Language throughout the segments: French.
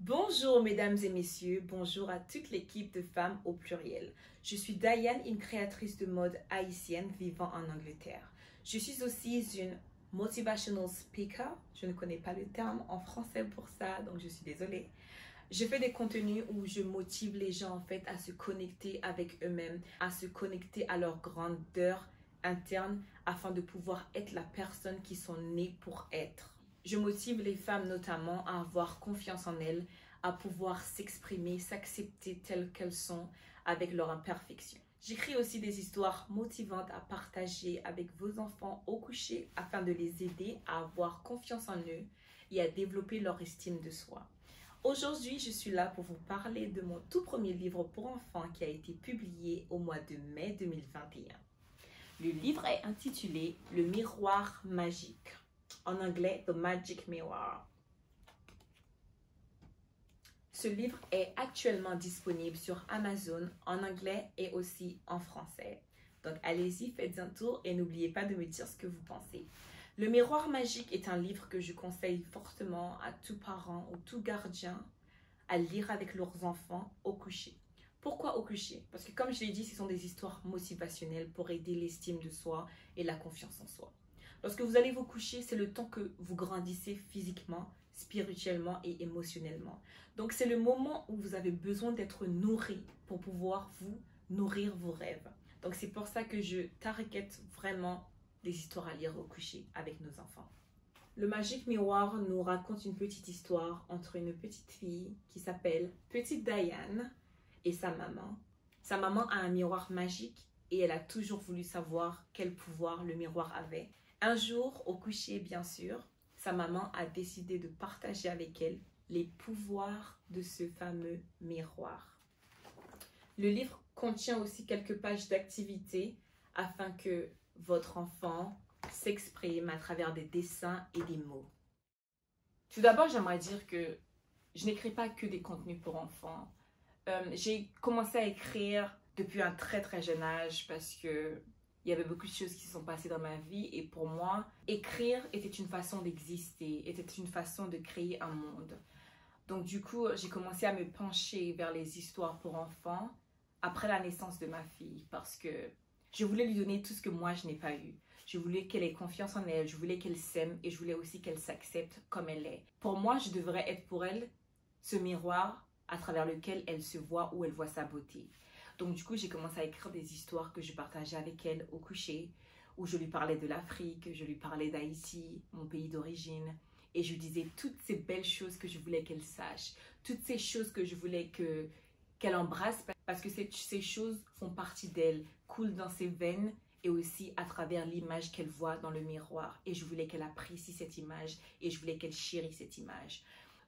Bonjour mesdames et messieurs, bonjour à toute l'équipe de femmes au pluriel. Je suis Diane, une créatrice de mode haïtienne vivant en Angleterre. Je suis aussi une motivational speaker, je ne connais pas le terme en français pour ça, donc je suis désolée. Je fais des contenus où je motive les gens en fait à se connecter avec eux-mêmes, à se connecter à leur grandeur interne afin de pouvoir être la personne qu'ils sont nés pour être. Je motive les femmes notamment à avoir confiance en elles, à pouvoir s'exprimer, s'accepter telles qu'elles sont avec leur imperfection. J'écris aussi des histoires motivantes à partager avec vos enfants au coucher afin de les aider à avoir confiance en eux et à développer leur estime de soi. Aujourd'hui, je suis là pour vous parler de mon tout premier livre pour enfants qui a été publié au mois de mai 2021. Le livre est intitulé Le miroir magique. En anglais, The Magic Mirror. Ce livre est actuellement disponible sur Amazon en anglais et aussi en français. Donc allez-y, faites un tour et n'oubliez pas de me dire ce que vous pensez. Le miroir magique est un livre que je conseille fortement à tout parent ou tout gardien à lire avec leurs enfants au coucher. Pourquoi au coucher? Parce que comme je l'ai dit, ce sont des histoires motivationnelles pour aider l'estime de soi et la confiance en soi. Lorsque vous allez vous coucher, c'est le temps que vous grandissez physiquement, spirituellement et émotionnellement. Donc c'est le moment où vous avez besoin d'être nourri pour pouvoir vous nourrir vos rêves. Donc c'est pour ça que je target vraiment des histoires à lire au coucher avec nos enfants. Le Magic Miroir nous raconte une petite histoire entre une petite fille qui s'appelle Petite Diane et sa maman. Sa maman a un miroir magique et elle a toujours voulu savoir quel pouvoir le miroir avait. Un jour, au coucher bien sûr, sa maman a décidé de partager avec elle les pouvoirs de ce fameux miroir. Le livre contient aussi quelques pages d'activités afin que votre enfant s'exprime à travers des dessins et des mots. Tout d'abord, j'aimerais dire que je n'écris pas que des contenus pour enfants. J'ai commencé à écrire depuis un très jeune âge parce que il y avait beaucoup de choses qui se sont passées dans ma vie et pour moi, écrire était une façon d'exister, était une façon de créer un monde. Donc du coup, j'ai commencé à me pencher vers les histoires pour enfants après la naissance de ma fille parce que je voulais lui donner tout ce que moi je n'ai pas eu. Je voulais qu'elle ait confiance en elle, je voulais qu'elle s'aime et je voulais aussi qu'elle s'accepte comme elle est. Pour moi, je devrais être pour elle ce miroir à travers lequel elle se voit ou elle voit sa beauté. Donc du coup, j'ai commencé à écrire des histoires que je partageais avec elle au coucher, où je lui parlais de l'Afrique, je lui parlais d'Haïti, mon pays d'origine, et je lui disais toutes ces belles choses que je voulais qu'elle sache, toutes ces choses que je voulais qu'elle embrasse, parce que ces choses font partie d'elle, coulent dans ses veines, et aussi à travers l'image qu'elle voit dans le miroir. Et je voulais qu'elle apprécie cette image, et je voulais qu'elle chérisse cette image.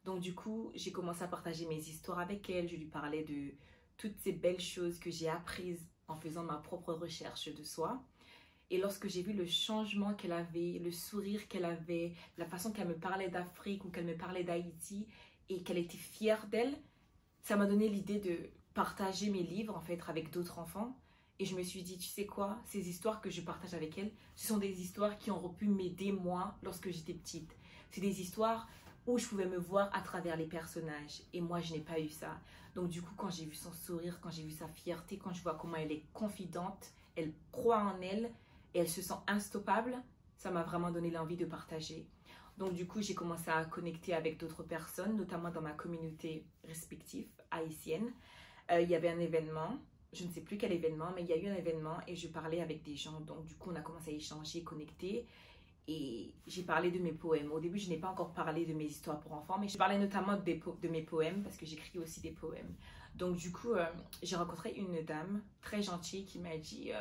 Donc du coup, j'ai commencé à partager mes histoires avec elle, je lui parlais de toutes ces belles choses que j'ai apprises en faisant ma propre recherche de soi. Et lorsque j'ai vu le changement qu'elle avait, le sourire qu'elle avait, la façon qu'elle me parlait d'Afrique ou qu'elle me parlait d'Haïti et qu'elle était fière d'elle, ça m'a donné l'idée de partager mes livres en fait avec d'autres enfants. Et je me suis dit, tu sais quoi, ces histoires que je partage avec elle, ce sont des histoires qui ont pu m'aider moi lorsque j'étais petite. C'est des histoires où je pouvais me voir à travers les personnages. Et moi, je n'ai pas eu ça. Donc du coup, quand j'ai vu son sourire, quand j'ai vu sa fierté, quand je vois comment elle est confidente, elle croit en elle et elle se sent instoppable, ça m'a vraiment donné l'envie de partager. Donc du coup, j'ai commencé à connecter avec d'autres personnes, notamment dans ma communauté respective haïtienne. Il y avait un événement, je ne sais plus quel événement, mais il y a eu un événement et je parlais avec des gens. Donc du coup, on a commencé à échanger, connecter. Et j'ai parlé de mes poèmes. Au début, je n'ai pas encore parlé de mes histoires pour enfants, mais je parlais notamment de mes poèmes parce que j'écris aussi des poèmes. Donc du coup, j'ai rencontré une dame très gentille qui m'a dit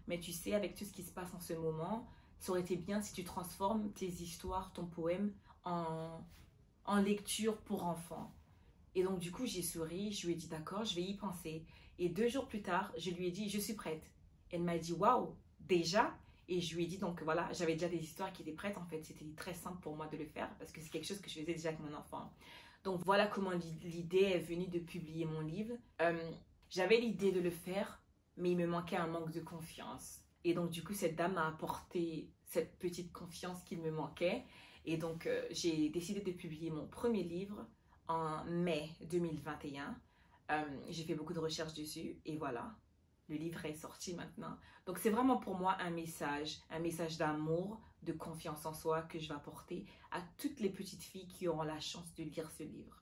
mais tu sais, avec tout ce qui se passe en ce moment, ça aurait été bien si tu transformes tes histoires, ton poème en lecture pour enfants. Et donc du coup, j'ai souri, je lui ai dit d'accord, je vais y penser. Et 2 jours plus tard, je lui ai dit je suis prête. Elle m'a dit waouh, déjà? Et je lui ai dit, donc voilà, j'avais déjà des histoires qui étaient prêtes. En fait, c'était très simple pour moi de le faire parce que c'est quelque chose que je faisais déjà avec mon enfant. Donc voilà comment l'idée est venue de publier mon livre. J'avais l'idée de le faire, mais il me manquait un manque de confiance. Et donc du coup, cette dame m'a apporté cette petite confiance qu'il me manquait. Et donc j'ai décidé de publier mon premier livre en mai 2021. J'ai fait beaucoup de recherches dessus et voilà, le livre est sorti maintenant. Donc c'est vraiment pour moi un message d'amour, de confiance en soi que je vais apporter à toutes les petites filles qui auront la chance de lire ce livre.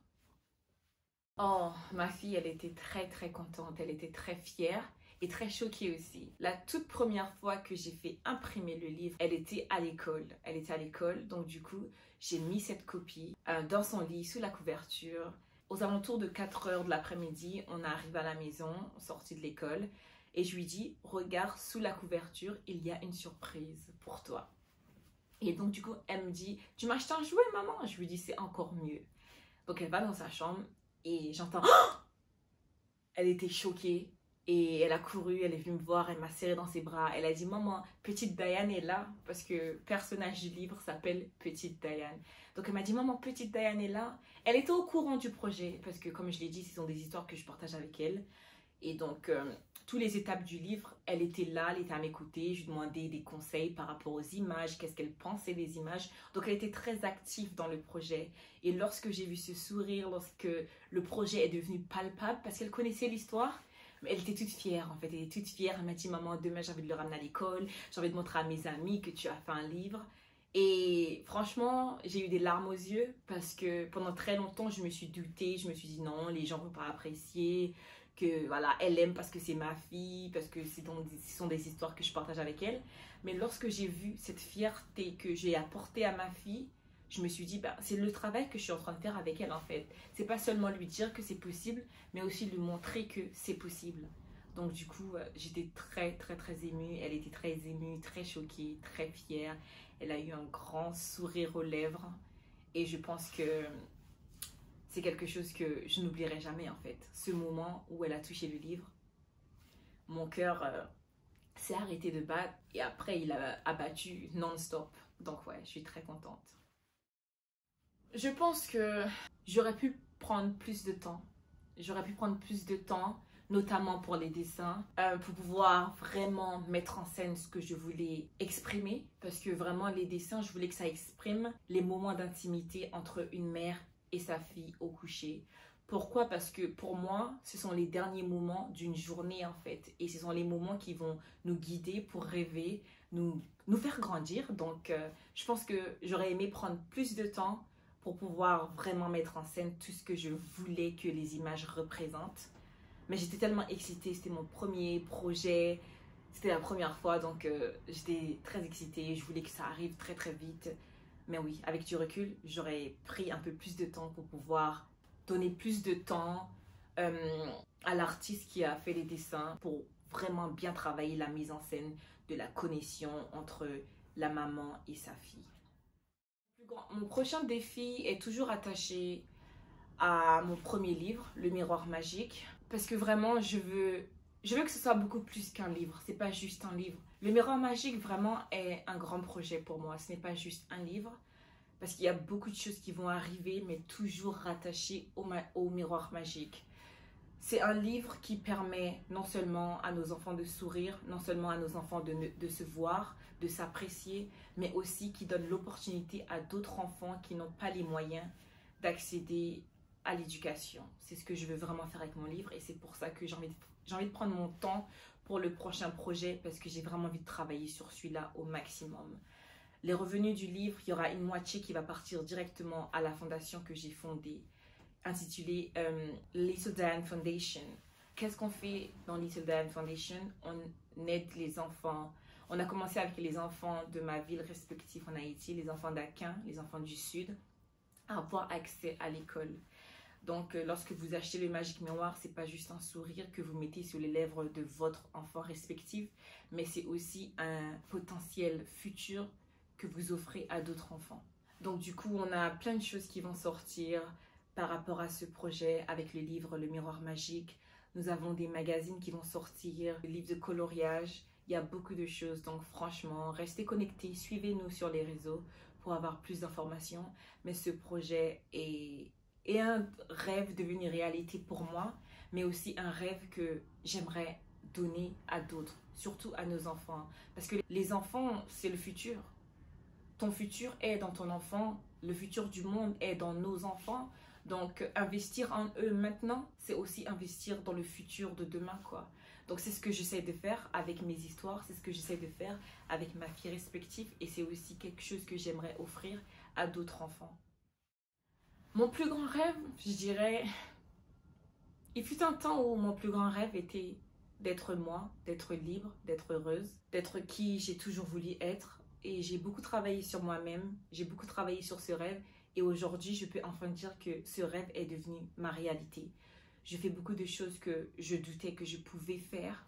Oh, ma fille, elle était très contente, elle était très fière et très choquée aussi. La toute première fois que j'ai fait imprimer le livre, elle était à l'école. Elle était à l'école, donc du coup, j'ai mis cette copie dans son lit, sous la couverture. Aux alentours de 4 heures de l'après-midi, on arrive à la maison, sortie de l'école, et je lui dis, regarde, sous la couverture, il y a une surprise pour toi. Et donc du coup, elle me dit, tu m'as acheté un jouet, maman? Je lui dis, c'est encore mieux. Donc elle va dans sa chambre et j'entends, elle était choquée. Et elle a couru, elle est venue me voir, elle m'a serré dans ses bras. Elle a dit, maman, petite Diane est là. Parce que le personnage du livre s'appelle Petite Diane. Donc elle m'a dit, maman, petite Diane est là. Elle était au courant du projet. Parce que comme je l'ai dit, ce sont des histoires que je partage avec elle. Et donc, toutes les étapes du livre, elle était là, elle était à mes côtés. Je lui demandais des conseils par rapport aux images, qu'est-ce qu'elle pensait des images. Donc elle était très active dans le projet. Et lorsque j'ai vu ce sourire, lorsque le projet est devenu palpable, parce qu'elle connaissait l'histoire, elle était toute fière en fait, elle était toute fière. Elle m'a dit, maman, demain j'ai envie de le ramener à l'école, j'ai envie de montrer à mes amis que tu as fait un livre. Et franchement, j'ai eu des larmes aux yeux parce que pendant très longtemps, je me suis doutée, je me suis dit non, les gens ne vont pas apprécier, que voilà, elle aime parce que c'est ma fille, parce que ce sont des histoires que je partage avec elle. Mais lorsque j'ai vu cette fierté que j'ai apportée à ma fille, je me suis dit, bah, c'est le travail que je suis en train de faire avec elle en fait. C'est pas seulement lui dire que c'est possible, mais aussi lui montrer que c'est possible. Donc du coup, j'étais très émue. Elle était très émue, très choquée, très fière. Elle a eu un grand sourire aux lèvres. Et je pense que c'est quelque chose que je n'oublierai jamais en fait. Ce moment où elle a touché le livre, mon cœur s'est arrêté de battre. Et après, il a abattu non-stop. Donc ouais, je suis très contente. Je pense que j'aurais pu prendre plus de temps. J'aurais pu prendre plus de temps, notamment pour les dessins, pour pouvoir vraiment mettre en scène ce que je voulais exprimer. Parce que vraiment, les dessins, je voulais que ça exprime les moments d'intimité entre une mère et sa fille au coucher. Pourquoi? Parce que pour moi, ce sont les derniers moments d'une journée en fait. Et ce sont les moments qui vont nous guider pour rêver, nous faire grandir. Donc, je pense que j'aurais aimé prendre plus de temps pour pouvoir vraiment mettre en scène tout ce que je voulais que les images représentent. Mais j'étais tellement excitée, c'était mon premier projet, c'était la première fois, donc j'étais très excitée, je voulais que ça arrive très vite. Mais oui, avec du recul, j'aurais pris un peu plus de temps pour pouvoir donner plus de temps à l'artiste qui a fait les dessins pour vraiment bien travailler la mise en scène de la connexion entre la maman et sa fille. Mon prochain défi est toujours attaché à mon premier livre, Le Miroir Magique, parce que vraiment je veux que ce soit beaucoup plus qu'un livre, c'est pas juste un livre. Le Miroir Magique vraiment est un grand projet pour moi, ce n'est pas juste un livre, parce qu'il y a beaucoup de choses qui vont arriver, mais toujours rattachées au Miroir Magique. C'est un livre qui permet non seulement à nos enfants de sourire, non seulement à nos enfants de se voir, de s'apprécier, mais aussi qui donne l'opportunité à d'autres enfants qui n'ont pas les moyens d'accéder à l'éducation. C'est ce que je veux vraiment faire avec mon livre et c'est pour ça que j'ai envie de prendre mon temps pour le prochain projet parce que j'ai vraiment envie de travailler sur celui-là au maximum. Les revenus du livre, il y aura une moitié qui va partir directement à la fondation que j'ai fondée, intitulée Little Diane Foundation. Qu'est-ce qu'on fait dans Little Diane Foundation? On aide les enfants. On a commencé avec les enfants de ma ville respective en Haïti, les enfants d'Aquin, les enfants du Sud, à avoir accès à l'école. Donc, lorsque vous achetez le Magic Miroir, c'est pas juste un sourire que vous mettez sur les lèvres de votre enfant respectif, mais c'est aussi un potentiel futur que vous offrez à d'autres enfants. Donc, du coup, on a plein de choses qui vont sortir par rapport à ce projet avec le livre Le Miroir Magique. Nous avons des magazines qui vont sortir, des livres de coloriage. Il y a beaucoup de choses. Donc, franchement, restez connectés, suivez-nous sur les réseaux pour avoir plus d'informations. Mais ce projet est un rêve devenu réalité pour moi, mais aussi un rêve que j'aimerais donner à d'autres, surtout à nos enfants. Parce que les enfants, c'est le futur. Ton futur est dans ton enfant, le futur du monde est dans nos enfants. Donc, investir en eux maintenant, c'est aussi investir dans le futur de demain, quoi. Donc, c'est ce que j'essaie de faire avec mes histoires, c'est ce que j'essaie de faire avec ma fille respective et c'est aussi quelque chose que j'aimerais offrir à d'autres enfants. Mon plus grand rêve, je dirais, il fut un temps où mon plus grand rêve était d'être moi, d'être libre, d'être heureuse, d'être qui j'ai toujours voulu être. Et j'ai beaucoup travaillé sur moi-même, j'ai beaucoup travaillé sur ce rêve. Et aujourd'hui, je peux enfin dire que ce rêve est devenu ma réalité. Je fais beaucoup de choses que je doutais que je pouvais faire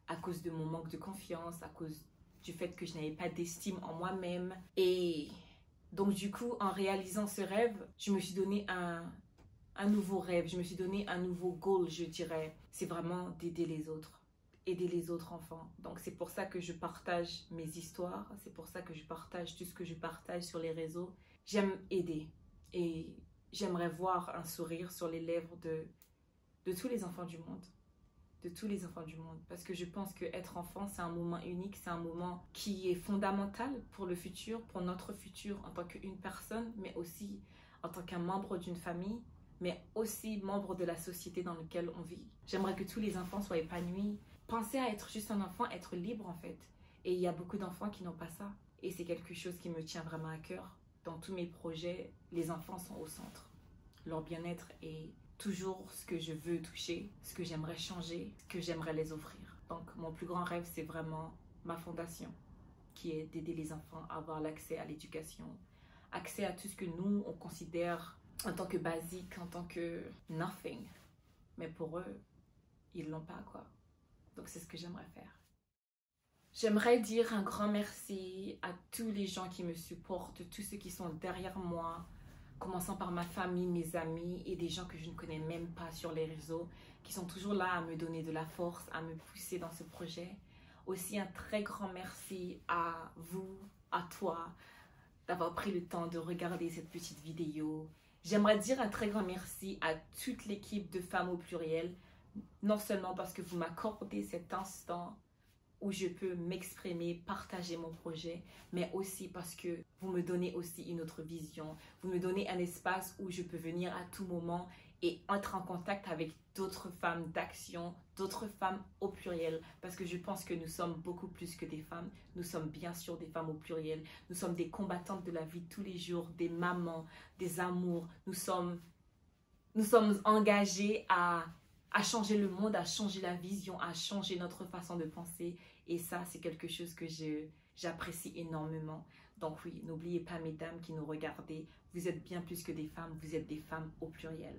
à cause de mon manque de confiance, à cause du fait que je n'avais pas d'estime en moi-même. Et donc du coup, en réalisant ce rêve, je me suis donné un nouveau rêve, je me suis donné un nouveau goal, je dirais. C'est vraiment d'aider les autres enfants. Donc c'est pour ça que je partage mes histoires, c'est pour ça que je partage tout ce que je partage sur les réseaux. J'aime aider et j'aimerais voir un sourire sur les lèvres de tous les enfants du monde. De tous les enfants du monde. Parce que je pense qu'être enfant, c'est un moment unique, c'est un moment qui est fondamental pour le futur, pour notre futur en tant qu'une personne, mais aussi en tant qu'un membre d'une famille, mais aussi membre de la société dans laquelle on vit. J'aimerais que tous les enfants soient épanouis. Pensez à être juste un enfant, être libre en fait. Et il y a beaucoup d'enfants qui n'ont pas ça. Et c'est quelque chose qui me tient vraiment à cœur. Dans tous mes projets, les enfants sont au centre. Leur bien-être est toujours ce que je veux toucher, ce que j'aimerais changer, ce que j'aimerais les offrir. Donc mon plus grand rêve, c'est vraiment ma fondation, qui est d'aider les enfants à avoir l'accès à l'éducation, accès à tout ce que nous, on considère en tant que basique, en tant que nothing. Mais pour eux, ils l'ont pas, quoi. Donc c'est ce que j'aimerais faire. J'aimerais dire un grand merci à tous les gens qui me supportent, tous ceux qui sont derrière moi, commençant par ma famille, mes amis et des gens que je ne connais même pas sur les réseaux, qui sont toujours là à me donner de la force, à me pousser dans ce projet. Aussi un très grand merci à vous, à toi, d'avoir pris le temps de regarder cette petite vidéo. J'aimerais dire un très grand merci à toute l'équipe de Femmes au pluriel, non seulement parce que vous m'accordez cet instant où je peux m'exprimer, partager mon projet, mais aussi parce que vous me donnez aussi une autre vision. Vous me donnez un espace où je peux venir à tout moment et être en contact avec d'autres femmes d'action, d'autres femmes au pluriel, parce que je pense que nous sommes beaucoup plus que des femmes. Nous sommes bien sûr des femmes au pluriel. Nous sommes des combattantes de la vie de tous les jours, des mamans, des amours. Nous sommes engagées à changer le monde, à changer la vision, à changer notre façon de penser. Et ça, c'est quelque chose que j'apprécie énormément. Donc oui, n'oubliez pas, mesdames qui nous regardez, vous êtes bien plus que des femmes, vous êtes des femmes au pluriel.